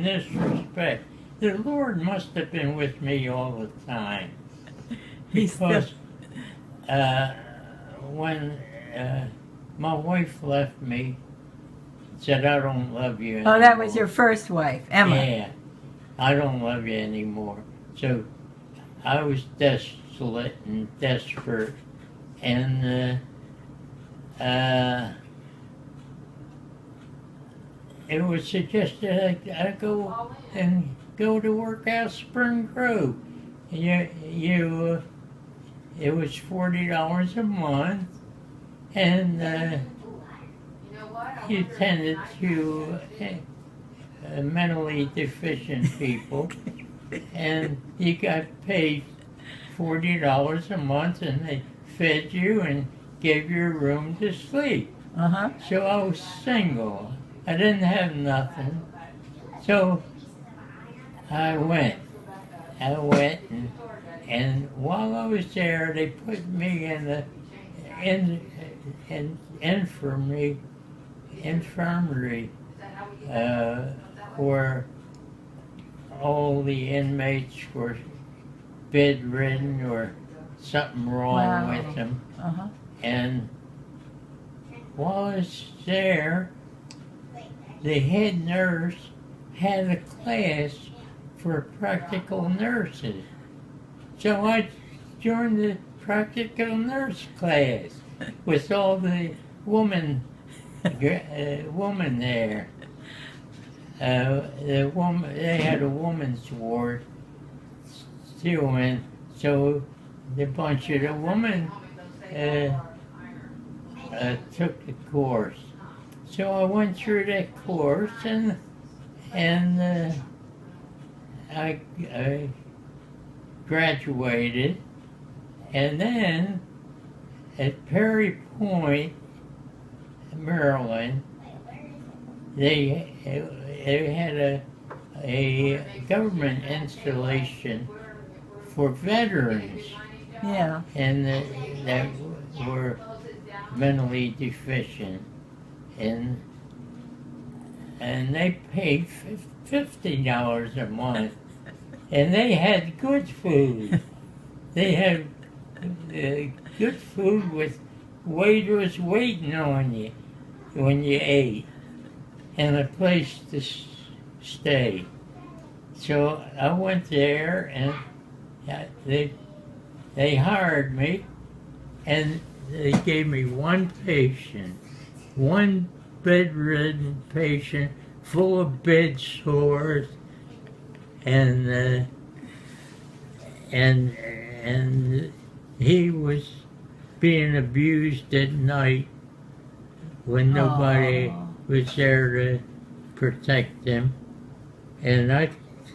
in this respect. The Lord must have been with me all the time. Because when my wife left me, said, I don't love you anymore. Oh, that was your first wife, Emma. Yeah, I don't love you anymore. So I was desolate and desperate, and it was suggested I go to work out Spring Grove. It was $40 a month, and you tended to mentally deficient people, and you got paid $40 a month, and they fed you and gave you a room to sleep. So I was single. I didn't have nothing. So I went, and while I was there, they put me in the infirmary, where all the inmates were bedridden or something wrong with them. And while I was there, the head nurse had a class for practical nurses. So I joined the practical nurse class with all the women there. They had a woman's ward too, and so the bunch of the women took the course. So I went through that course, and I graduated, and then at Perry Point, Maryland, they had a government installation for veterans, and that were mentally deficient, and they paid $50 a month, and they had good food. They had good food with waiters waiting on you when you ate, and a place to stay. So I went there, and they hired me, and they gave me one patient, one bedridden patient full of bed sores, and he was being abused at night when nobody was there to protect him, and I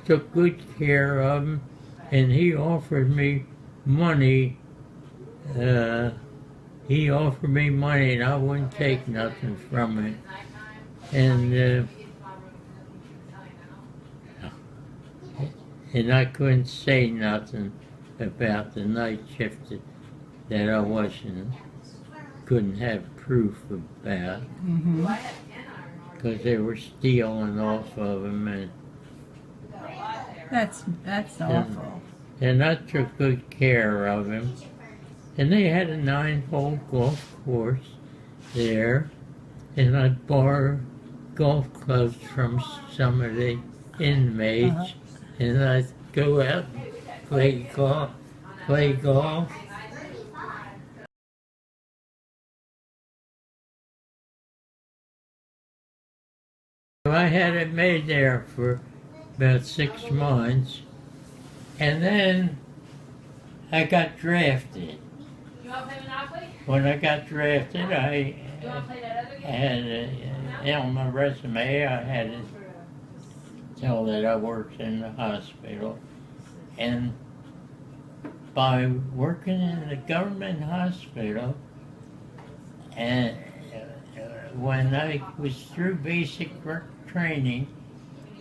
took good care of him, and he offered me money. He offered me money, and I wouldn't take nothing from it. And I couldn't say nothing about the night shift that I couldn't have proof about, because they were stealing off of him, and that's awful. And I took good care of him. And they had a 9-hole golf course there, and I'd borrow golf clubs from some of the inmates, and I'd go out and play golf. I had it made there for about 6 months, and then I got drafted. When I got drafted, I had on my resume, I had to tell that I worked in the hospital. And by working in the government hospital, and when I was through basic training,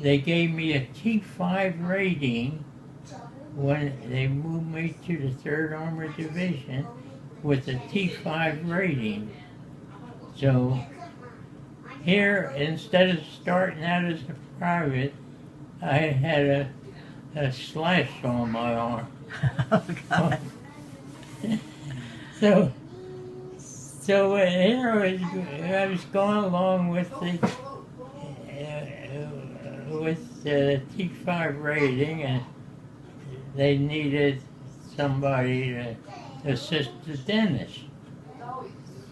they gave me a T5 rating when they moved me to the 3rd Armored Division with a T5 rating. So here, instead of starting out as a private, I had a slash on my arm. Oh, God. So here I was going along with the T5 rating, and they needed somebody to assist the dentist.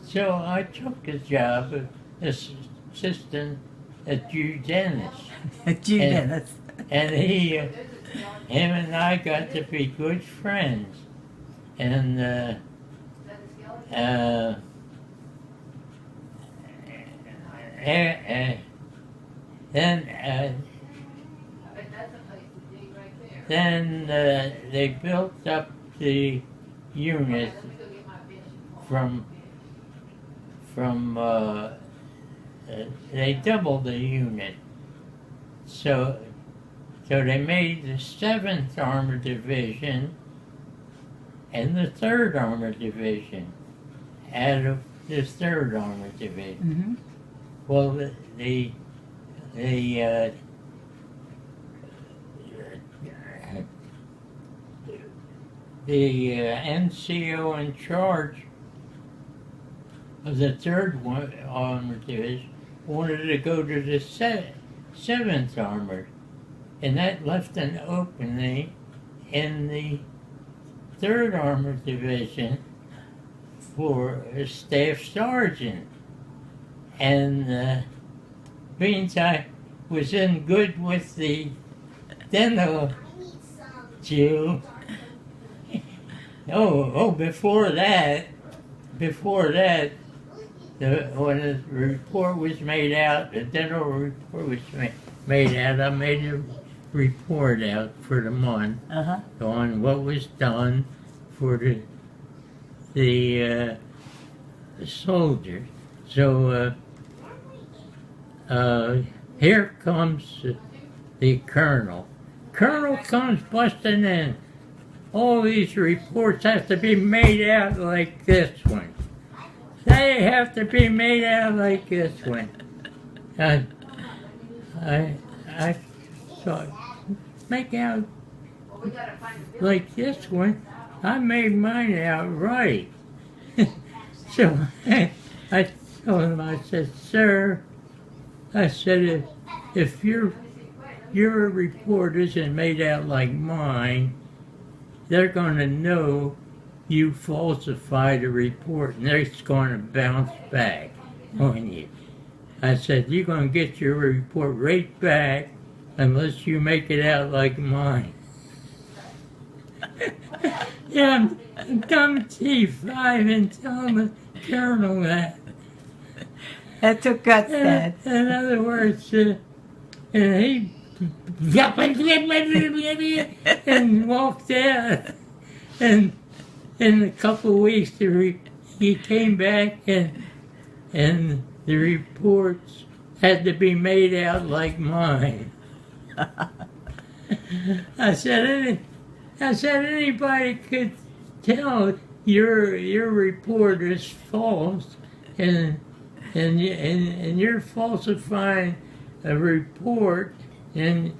So I took the job of assistant at Jew dentist. Dennis. And him and I got to be good friends. And then they built up the unit from they doubled the unit. So they made the 7th Armored Division and the 3rd Armored Division out of the 3rd Armored Division. Mm-hmm. Well, the NCO in charge of the 3rd Armored Division wanted to go to the 7th Armored, and that left an opening in the 3rd Armored Division for a staff sergeant. And means I was in good with the dental Jew. Before that, when the report was made out, the dental report was made out, I made a report out for the month on what was done for the soldiers. So here comes the colonel. Colonel comes busting in. All these reports have to be made out like this one. They have to be made out like this one. I thought, make out like this one. I made mine out right. So I told him, I said, sir, I said, if your report isn't made out like mine, they're going to know you falsified a report, and they're going to bounce back on you. I said, you're going to get your report right back unless you make it out like mine. Yeah, I'm coming T5 and telling the colonel that. That took guts, Dad. In other words, and he and walked out. And in a couple of weeks, he came back, and the reports had to be made out like mine. I said anybody could tell your report is false, and you're falsifying a report, and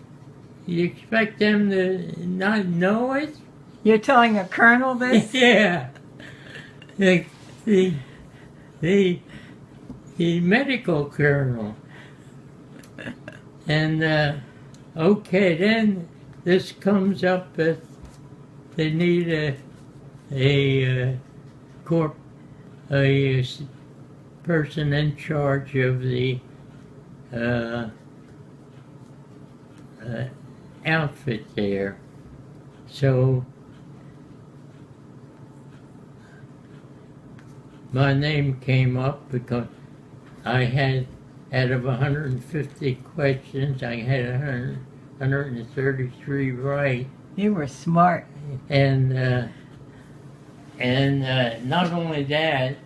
you expect them to not know it? You're telling a colonel this? Yeah. The medical colonel. And okay, then this comes up that they need a person in charge of the outfit there. So my name came up because I had, out of 150 questions, I had 133 right. You were smart. And not only that,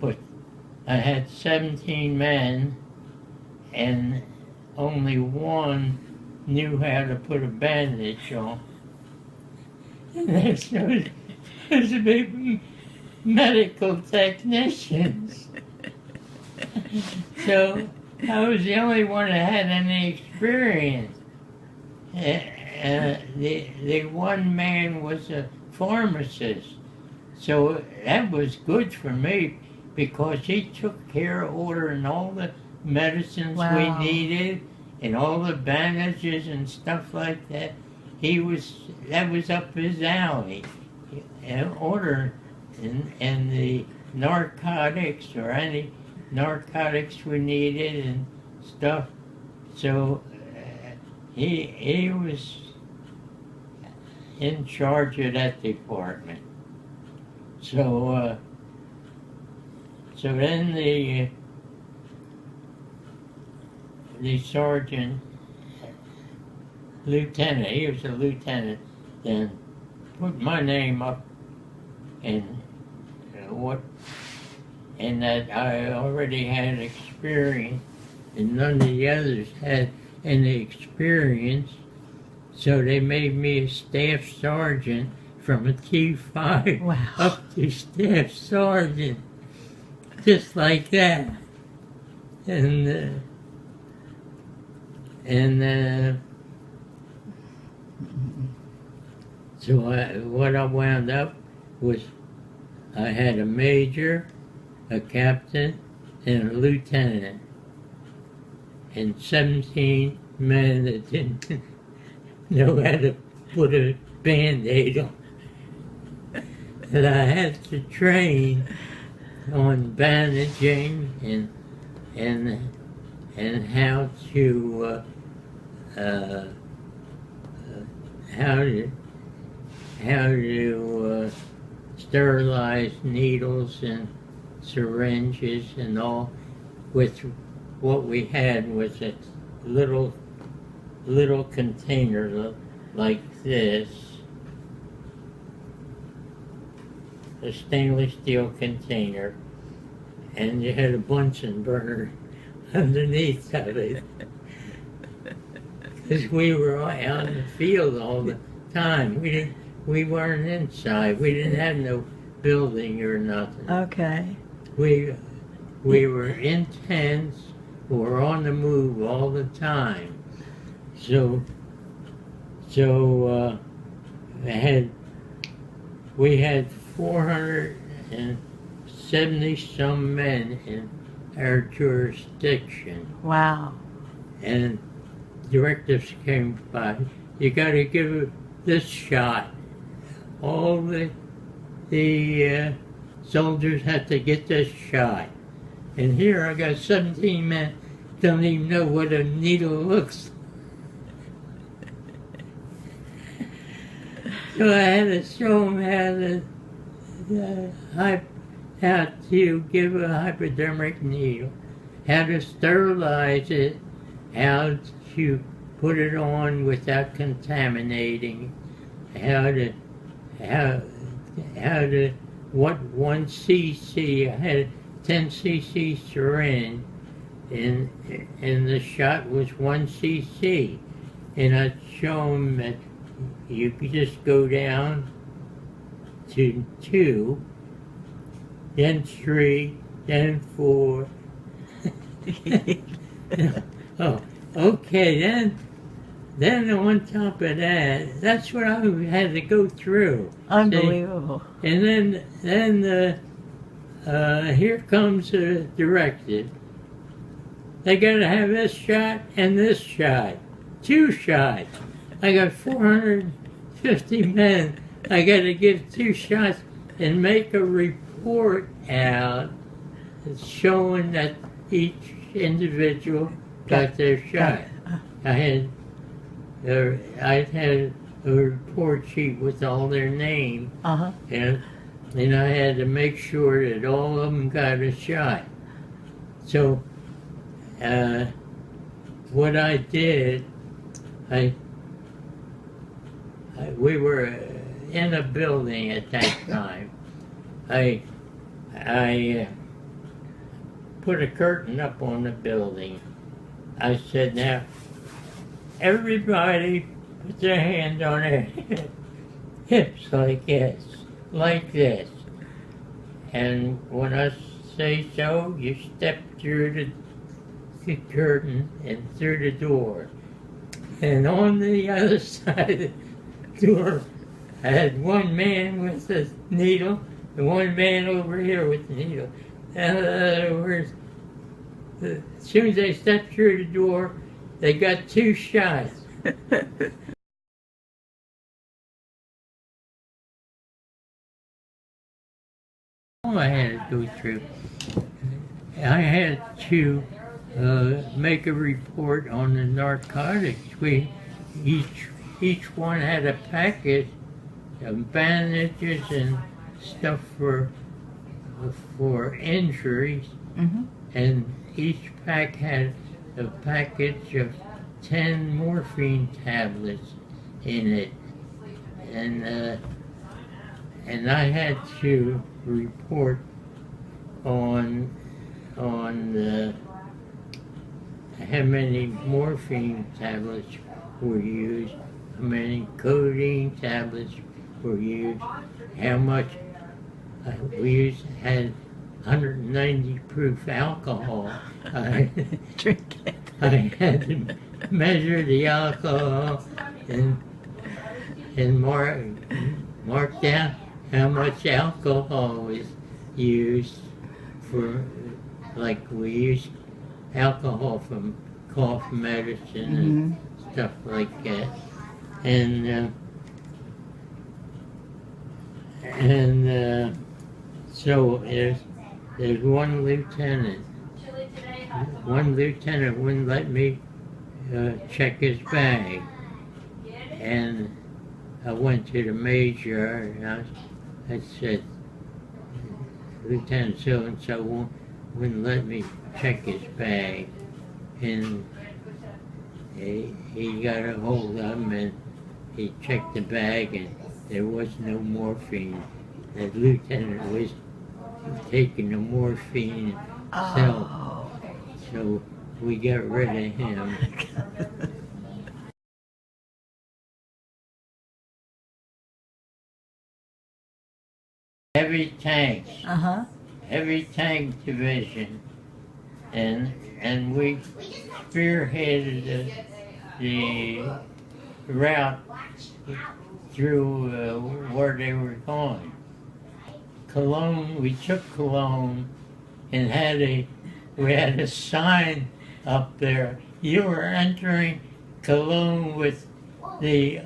but I had 17 men, and only one knew how to put a bandage on. And there's a big medical technicians. So I was the only one that had any experience. the one man was a pharmacist. So that was good for me because he took care of ordering all the medicines Wow. we needed and all the bandages and stuff like that. That was up his alley. And order and the narcotics or any narcotics we needed and stuff. So he was in charge of that department. So then the sergeant, lieutenant, he was a lieutenant then, put my name up and and that I already had experience and none of the others had any experience. So they made me a staff sergeant from a T5 Wow. up to staff sergeant, just like that. And so what I wound up was I had a major, a captain, and a lieutenant, and 17 men that didn't know how to put a Band-Aid on. And I had to train on bandaging and how to sterilize needles and syringes and all. With what we had was a little container like this, a stainless steel container, and you had a Bunsen burner underneath of it. Because we were out in the field all the time. We weren't inside. We didn't have no building or nothing. Okay. We were in tents or on the move all the time. So we had 470 some men in our jurisdiction. Wow. And directives came by. You got to give it this shot. All the soldiers have to get this shot. And here I got 17 men don't even know what a needle looks like. So I had to show them how to give a hypodermic needle, how to sterilize it, how to put it on without contaminating, what 1 cc, I had a 10 cc syringe, and the shot was 1 cc, and I'd show them that you could just go down to 2, then 3, then 4. Oh, okay, then on top of that, that's what I had to go through. Unbelievable. See? And then here comes a directive. They got to have this shot and this shot. 2 shots. I got 450 men. I got to give 2 shots and make a report out showing that each individual got their shot. I had a report sheet with all their names, Uh-huh. and I had to make sure that all of them got a shot. So what I did, we were in a building at that time. I put a curtain up on the building. I said, now, everybody put their hand on their hips like this. And when I say so, you step through the curtain and through the door. And on the other side of the door, I had one man with the needle and one man over here with the needle. In other words, as soon as they stepped through the door, they got 2 shots. All I had to go through, I had to make a report on the narcotics. Each one had a packet of bandages and stuff for injuries, and each pack had a package of 10 morphine tablets in it, and I had to report on how many morphine tablets were used, how many codeine tablets were used, how much we had 190 proof alcohol. Drink it. I had to measure the alcohol and mark down how much alcohol was used for, like we use alcohol from cough medicine and stuff like that. And so there's one lieutenant. One lieutenant wouldn't let me check his bag, and I went to the major and I said, Lieutenant so-and-so wouldn't let me check his bag, and he got a hold of him and he checked the bag and there was no morphine. The lieutenant was taking the morphine himself, so we got rid of him. Heavy tanks. Heavy tank division, and we spearheaded the route through where they were going. Cologne, we took Cologne and we had a sign up there. You were entering Cologne with the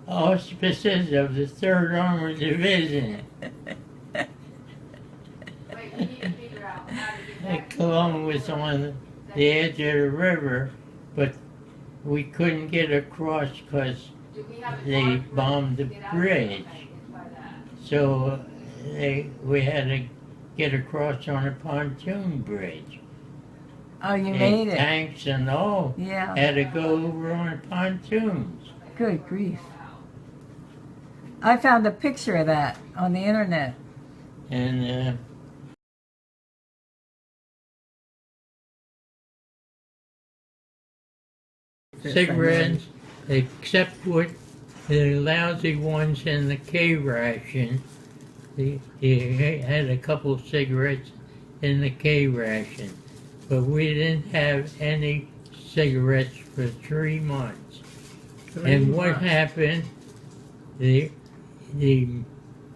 auspices of the 3rd Armored Division. Cologne was on the edge of the river, but we couldn't get across because they bombed the bridge. So we had to get across on a pontoon bridge. Oh, you made it. Tanks and all had to go over on pontoons. Good grief. I found a picture of that on the internet. And cigarettes, except what the lousy ones in the K ration. He had a couple of cigarettes in the K ration, but we didn't have any cigarettes for 3 months. And what happened? The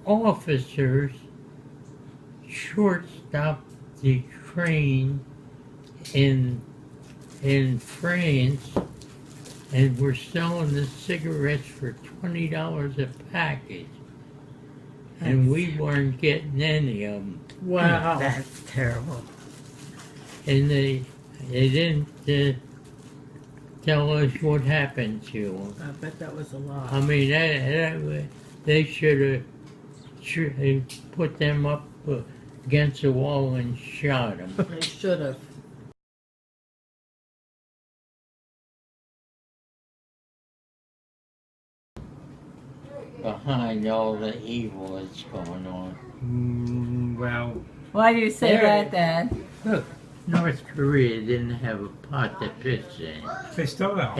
officers short-stopped the train in France and were selling the cigarettes for $20 a package. And we weren't getting any of them. Wow. That's terrible. And they didn't tell us what happened to them. I bet that was a lot. I mean, they should have put them up against the wall and shot them. They should have. Behind all the evil that's going on. Well, Why do you say that, Dad? Look, North Korea didn't have a pot to piss in. They still don't.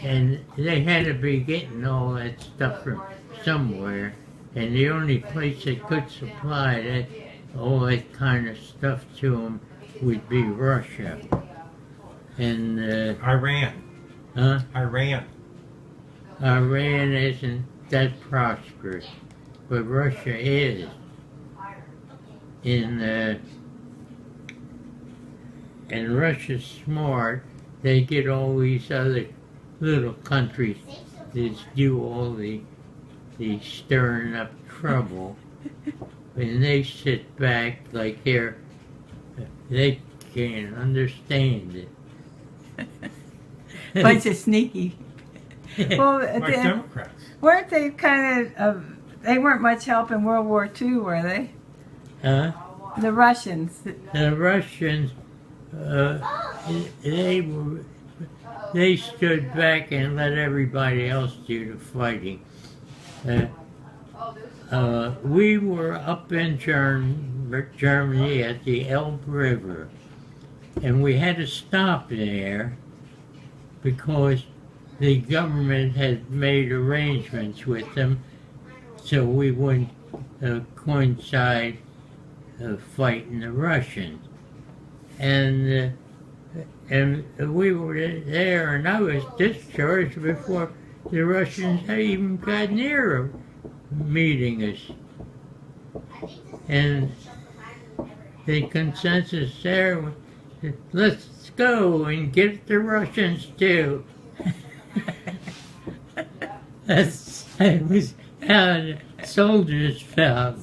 And they had to be getting all that stuff from somewhere, and the only place they could supply all that kind of stuff to them would be Russia. And Iran. Huh? Iran. Iran isn't that prosperous, but Russia is. And Russia's smart. They get all these other little countries that do all the stirring up trouble, and they sit back like they can't understand it. Bunch of sneaky. Well, Like Democrats. weren't they kind of? They weren't much help in World War II, were they? Huh? The Russians. The Russians, they stood back and let everybody else do the fighting. We were up in Germany at the Elbe River, and we had to stop there because the government had made arrangements with them so we wouldn't coincide fighting the Russians. And we were there, and I was discharged before the Russians had even got near meeting us. And the consensus there was, let's go and get the Russians too. That was how the soldiers felt.